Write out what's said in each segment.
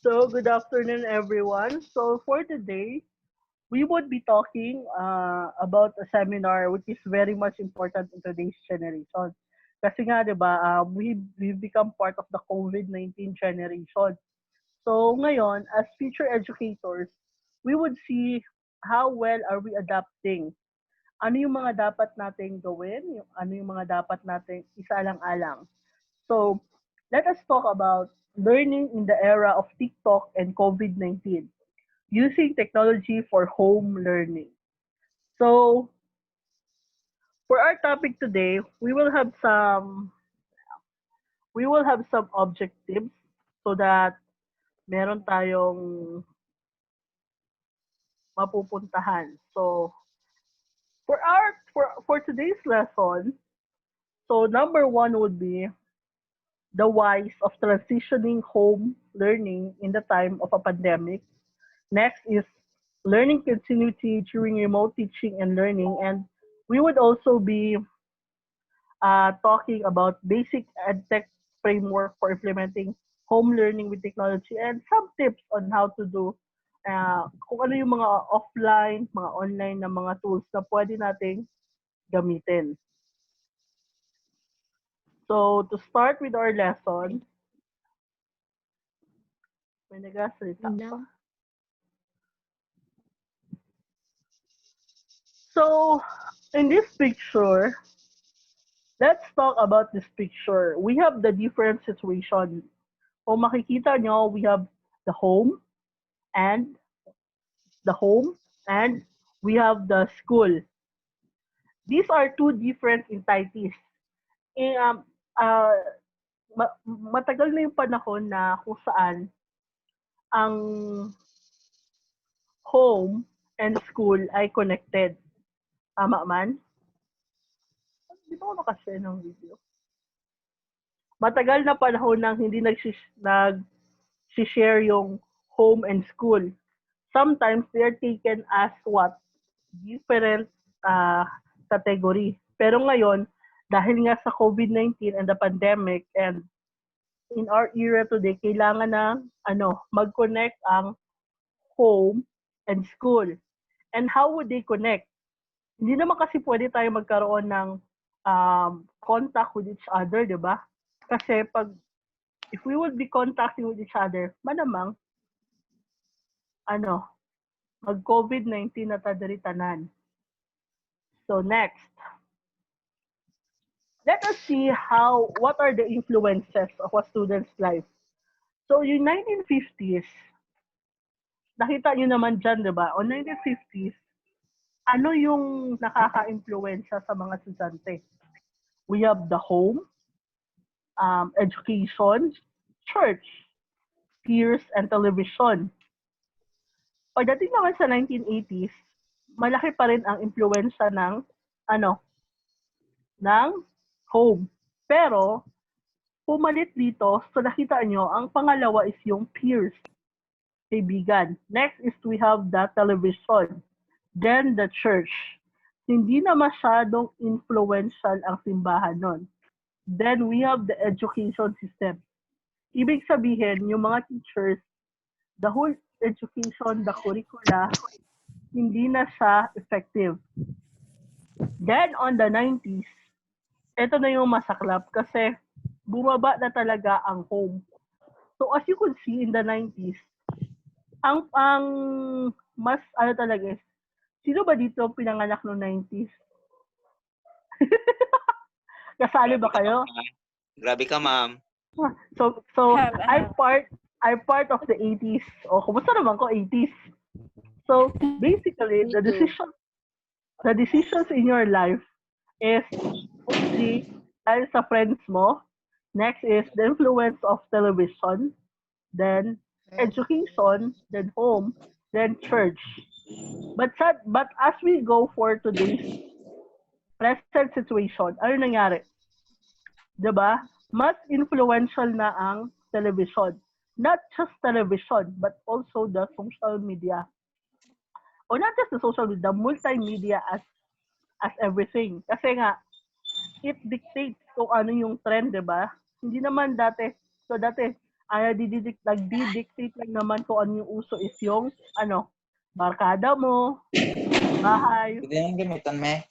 So, good afternoon, everyone. So, for today, we would be talking about a seminar which is very much important in today's generation. Kasi nga, di ba, we've become part of the COVID-19 generation. So, ngayon, as future educators, we would see how well are we adapting. Ano yung mga dapat nating gawin, ano yung mga dapat nating isalang-alang. So, let us talk about learning in the era of TikTok and COVID-19, using technology for home learning. So, for our topic today, we will have some objectives so that meron tayong mapupuntahan. So, for today's lesson, so number one would be the whys of transitioning home learning in the time of a pandemic. Next is learning continuity during remote teaching and learning. And we would also be talking about basic edtech framework for implementing home learning with technology and some tips on how to do kung ano yung mga offline, mga online na mga tools na pwede nating gamitin. So, to start with our lesson, may nagasalita pa. So, in this picture, let's talk about this picture. We have the different situation. Kung makikita nyo, we have the home and the home and we have the school. These are two different entities. Eh, uh, matagal na yung panahon na kung saan ang home and school ay connected. Tama man? Di ba ako nakashare ng video? Matagal na panahon nang hindi nag-share yung home and school. Sometimes they are taken as what? Different category. Pero ngayon, dahil nga sa COVID-19 and the pandemic and in our era today, kailangan na mag-connect ang home and school. And how would they connect? Hindi naman kasi pwede tayo magkaroon ng contact with each other, di ba? Kasi if we would be contacting with each other, malamang, mag-COVID-19 na tanan. So next, let us see what are the influences of a student's life. So yung 1950s, nakita nyo naman dyan, di ba? O 1950s, ano yung nakaka-influensya sa mga estudyante? We have the home, education, church, peers, and television. Pagdating naman sa 1980s, malaki pa rin ang influensya ng home. Pero, pumalit dito, so nakita nyo, ang pangalawa is yung peers, kaibigan. Next is we have the television. Then the church. Hindi na masyadong influential ang simbahan nun. Then we have the education system. Ibig sabihin, yung mga teachers, the whole education, the curricula, hindi na siya effective. Then on the 90s, ito na yung masaklap kasi bumaba na talaga ang home. So as you could see in the 90s, ang mas talaga is, sino ba dito pinanganak noong 90s? Kasali ba kayo? Grabe ka, ma'am. So I'm part of the 80s. O, kumusta naman ko 80s? So basically, the decisions in your life is mostly dahil sa friends mo. Next is the influence of television, then education, then home, then church. But as we go for today's present situation, ano nangyari? Diba? Mas influential na ang television. Not just television, but also the social media. Or not just the social media, the multimedia as everything. Kasi nga, it dictates kung ano yung trend, diba? Hindi naman dati, nagdi-dictate lang naman kung ano yung uso is yung, barkada mo, bahay, Pwede yung gamitan, me.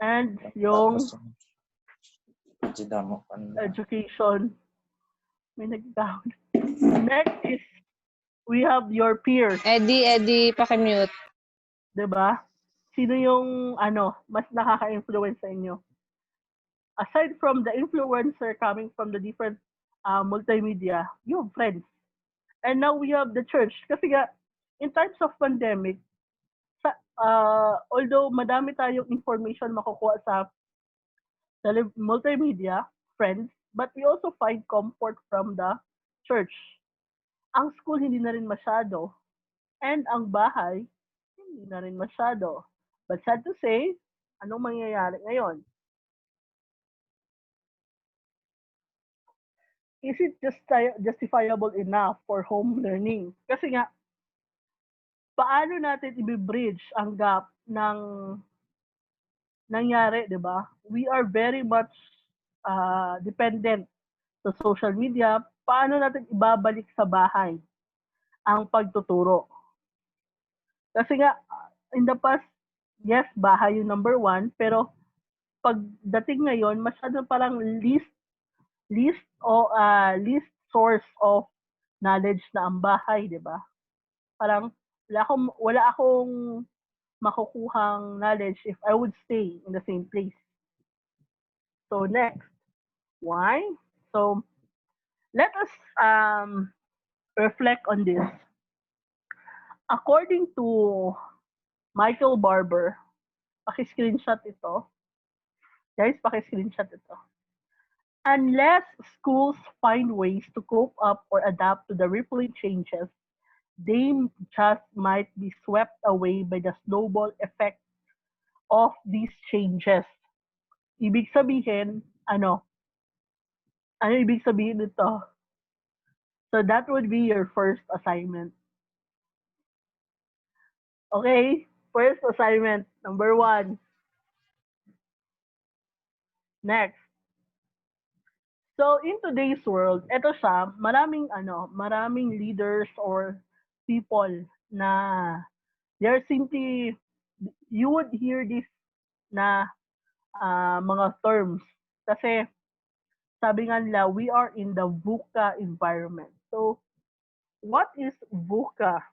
and yung Jida mo. education. May nagkakawin. Next is, we have your peers. Eddie, pakimute. Diba? Sino yung, mas nakaka-influence sa inyo? Aside from the influencer coming from the different multimedia, you have friends. And now we have the church. Kasi nga, in times of pandemic, although madami tayong information makukuha sa multimedia, friends, but we also find comfort from the church. Ang school hindi na rin masyado. And ang bahay, hindi na rin masyado. But sad to say, anong mangyayari ngayon? Is it justifiable enough for home learning? Kasi nga, paano natin i-bridge ang gap ng nangyari, di ba? We are very much dependent sa social media. Paano natin ibabalik sa bahay ang pagtuturo? Kasi nga, in the past, yes, bahay yung number one, pero pagdating ngayon, masyado parang least source of knowledge na ang bahay, di ba? Parang wala akong makukuhang knowledge if I would stay in the same place. So next, why? So let us reflect on this. According to Michael Barber, paki-screenshot ito. Guys, paki-screenshot ito. Unless schools find ways to cope up or adapt to the rippling changes, they just might be swept away by the snowball effect of these changes. Ibig sabihin, ano ibig sabihin nito? So that would be your first assignment. Okay, first assignment, number 1. Next. So in today's world, eto siya, maraming leaders or people na they're simply, you would hear this na mga terms. Kasi sabi nga nila, we are in the VUCA environment. So what is VUCA?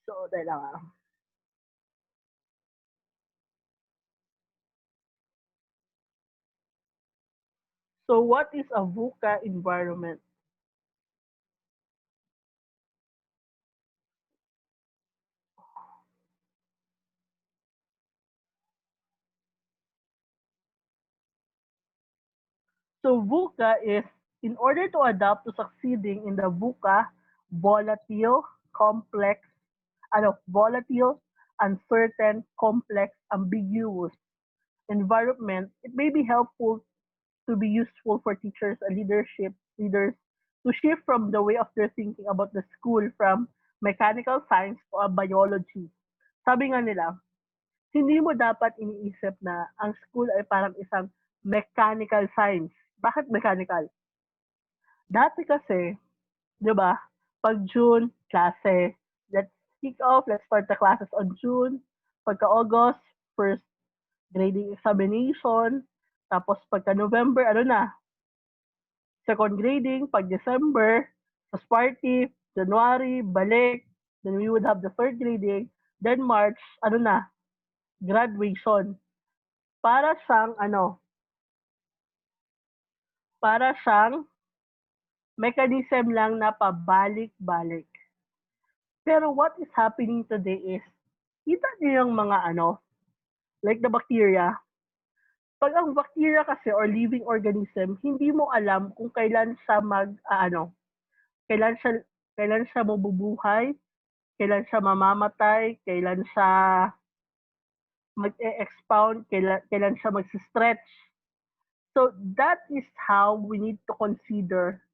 So, dahil lang So what is a VUCA environment? So VUCA is, in order to adapt to succeeding in the VUCA, volatile, uncertain, complex, ambiguous environment, it may be helpful to be useful for teachers and leaders to shift from the way of their thinking about the school from mechanical science to a biology. Sabi nga nila, hindi mo dapat iniisip na ang school ay parang isang mechanical science. Bakit mechanical? Dati kasi, di ba, pag June, klase. Let's kick off, let's start the classes on June. Pagka-August, first grading examination. Tapos pagka-November, second grading. Pag-December, sa party. January, balik. Then we would have the third grading. Then March, graduation. Para siyang mechanism lang na pabalik-balik. Pero what is happening today is, kita niyo yung mga like the bacteria. Pag ang bacteria kasi or living organism, hindi mo alam kung kailan siya kailan siya mabubuhay, kailan siya mamamatay, kailan siya mag-expound, kailan siya mag-stretch. So that is how we need to consider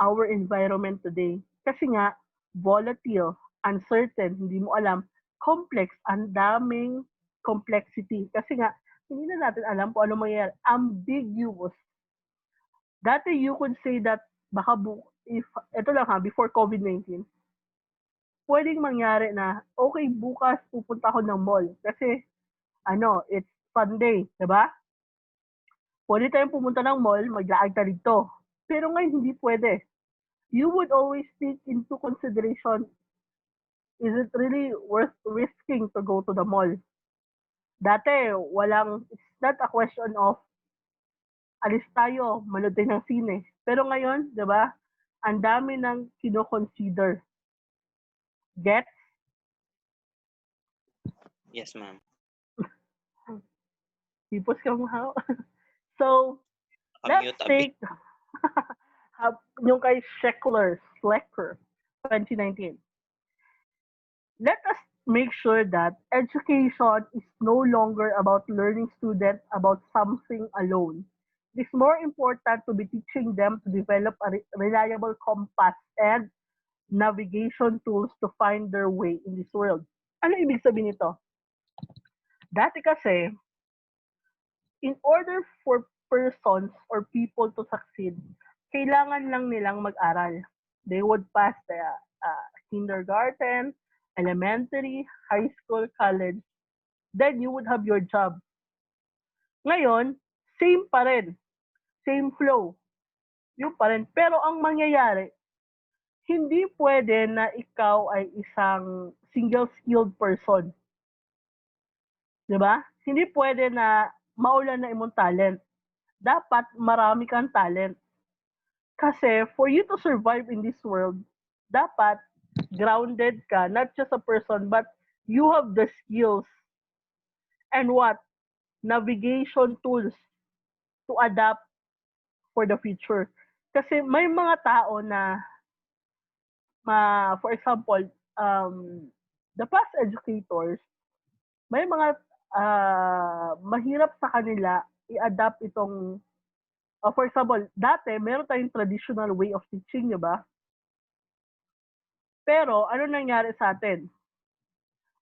our environment today. Kasi nga, volatile, uncertain, hindi mo alam, complex, ang daming complexity. Kasi nga, hindi na natin alam kung ano mangyayari. Ambiguous. Dati you could say that baka ito lang ha, before COVID-19, pwedeng mangyari na, okay, bukas pupunta ako ng mall. Kasi, it's Sunday, di ba? Pwede tayong pumunta ng mall, maglaag ka dito. Pero ngayon, hindi pwede. You would always take into consideration, is it really worth risking to go to the mall? Dati, it's not a question of, alis tayo, manood tayo ng sine. Pero ngayon, di ba, ang dami ng kino-consider. Get? Yes, ma'am. Tipos ka mo, ha? So, let's Mute a bit. take yung kay Schlecker 2019. Let us make sure that education is no longer about learning students about something alone. It is more important to be teaching them to develop a reliable compass and navigation tools to find their way in this world. Ano ibig sabihin nito? Dati kasi, in order for persons or people to succeed, kailangan lang nilang mag-aral. They would pass the kindergarten, elementary, high school, college. Then you would have your job. Ngayon, same pa rin. Same flow. Yung pa rin. Pero ang mangyayari, hindi pwede na ikaw ay isang single-skilled person. Diba? Hindi pwede na maulan na imong talent. Dapat marami kang talent. Kasi for you to survive in this world, dapat grounded ka, not just a person, but you have the skills and navigation tools to adapt for the future. Kasi may mga tao na, for example, the past educators, may mga mahirap sa kanila i-adapt itong, for example, dati meron tayong traditional way of teaching, di ba? Pero ano nangyari sa atin?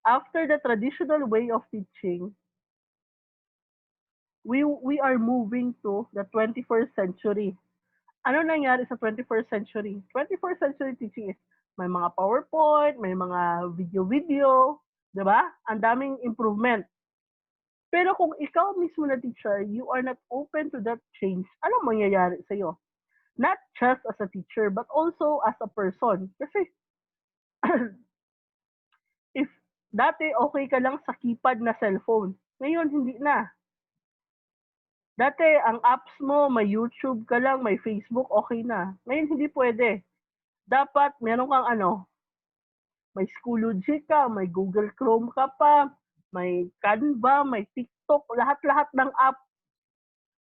After the traditional way of teaching, we are moving to the 21st century. Ano nangyari sa 21st century? 21st century teaching is may mga PowerPoint, may mga video-video, di ba? Ang daming improvement. Pero kung ikaw mismo na teacher, you are not open to that change, anong mangyayari sa'yo? Not just as a teacher, but also as a person. Kasi, if dati okay ka lang sa keypad na cellphone, ngayon hindi na. Dati, ang apps mo, may YouTube ka lang, may Facebook, okay na. Ngayon, hindi pwede. Dapat, meron kang may Schoology ka, may Google Chrome ka pa, may Canva, may TikTok, lahat-lahat ng app.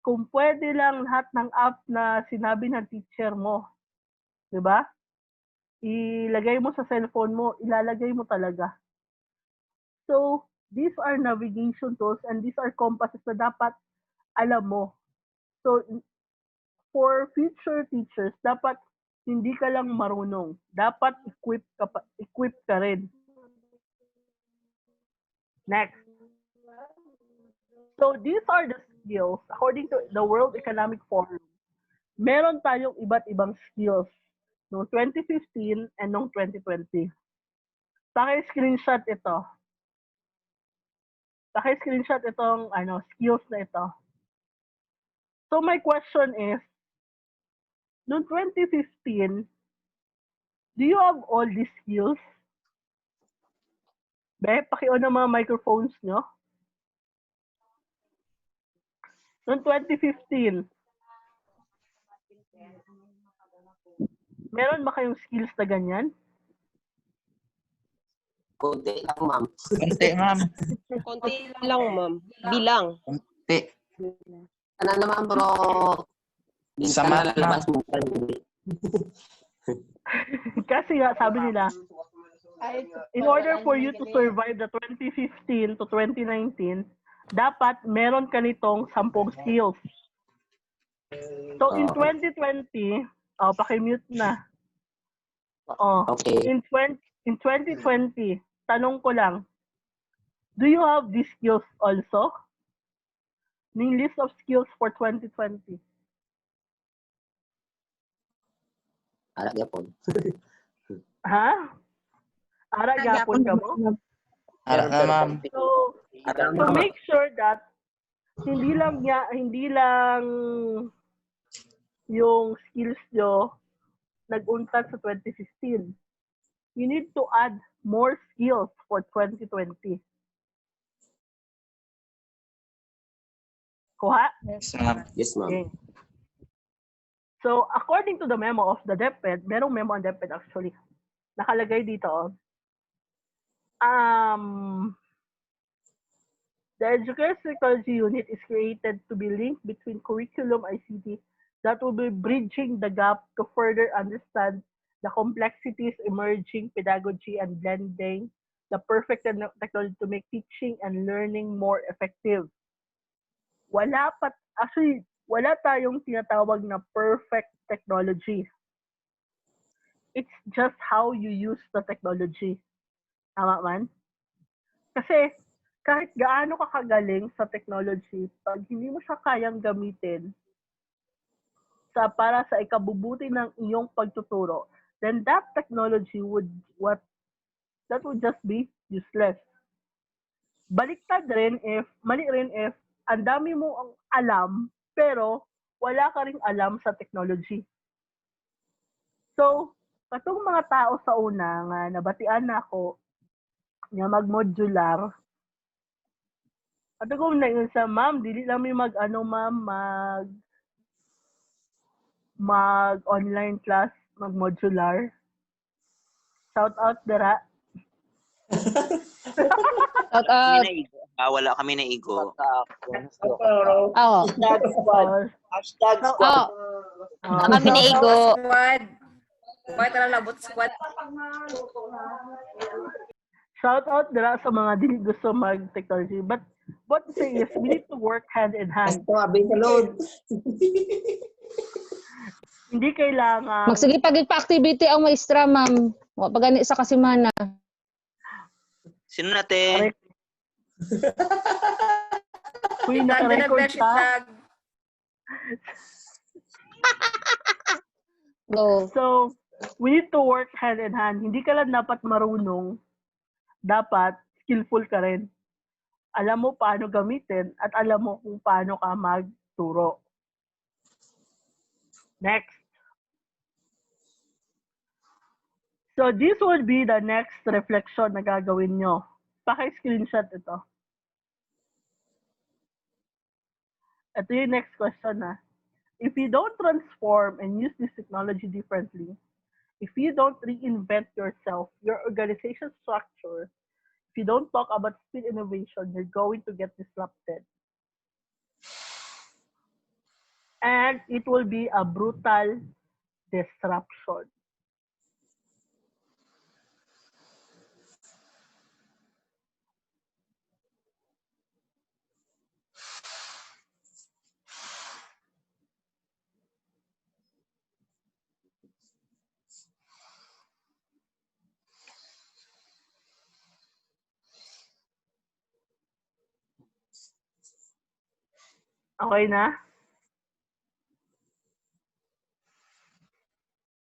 Kung pwede lang lahat ng app na sinabi ng teacher mo, di ba? Ilagay mo sa cellphone mo, ilalagay mo talaga. So, these are navigation tools and these are compasses na dapat alam mo. So, for future teachers, dapat hindi ka lang marunong. Dapat equip ka rin. Next. So, these are the skills. According to the World Economic Forum, meron tayong iba't ibang skills noong 2015 and noong 2020. Paki-screenshot ito. Paki-screenshot itong skills na ito. So, my question is, noong 2015, do you have all these skills? Paki-on ang mga microphones nyo. Noong 2015, meron ba kayong skills na ganyan? Konti lang, ma'am. Konti, ma'am. Konti lang, ma'am. Bilang. Konti. Ano naman, bro? Sa Minsan math, lalabas mo. Kasi nga, sabi nila, in order for you to survive the 2015 to 2019, dapat meron ka nitong 10 skills. So, in 2020, paki-mute na. Okay. In 2020, tanong ko lang, do you have these skills also? Yung list of skills for 2020. Ara gyapon. Ha? Ara gyapon ka mo? Ara na, ma'am. So, Ara so make sure that hindi lang yung skills nyo nag-untat sa 2015. You need to add more skills for 2020. Kuha? Yes, ma'am. Yes, ma'am. Okay. So, according to the memo of the DepEd, merong memo ang DepEd actually. Nakalagay dito, the Education Technology Unit is created to be linked between curriculum ICT that will be bridging the gap to further understand the complexities emerging pedagogy and blending the perfect technology to make teaching and learning more effective. Wala tayong tinatawag na perfect technology. It's just how you use the technology. Tama man? Kasi kahit gaano ka kagaling sa technology, pag hindi mo siya kayang gamitin para sa ikabubuti ng iyong pagtuturo, then that technology would just be useless. Mali rin if ang dami mo ang alam, pero wala ka ring alam sa technology. So, katong mga tao sa una nga nabatian na ako nga mag-modular, ato ko na yun sa ma'am, dili lang may mag online class, mag-modular. Shout out dira. Shout Kami out. na igo. Wala kami na igo. Oo. Hashtag Oo. Kami na igo. Squad. Bakit na labot squad? Shout out dira sa mga dili gusto mag-technology. But what to say is, we need to work hand in hand. Ito abi sa load. Hindi kailangan... Magsige pag-activity ang maestra, ma'am. Wa pagani sa kasimana. Sino natin? Correct. Uy, naka-record ka. Go. So, we need to work hand in hand. Hindi ka lang dapat marunong. Dapat skillful ka rin. Alam mo paano gamitin at alam mo kung paano ka magturo. Next. So, this would be the next reflection na gagawin nyo. Paki-screenshot ito. Ito yung next question na. If you don't transform and use this technology differently, if you don't reinvent yourself, your organization structure, if you don't talk about speed innovation, you're going to get disrupted. And it will be a brutal disruption. Okay na?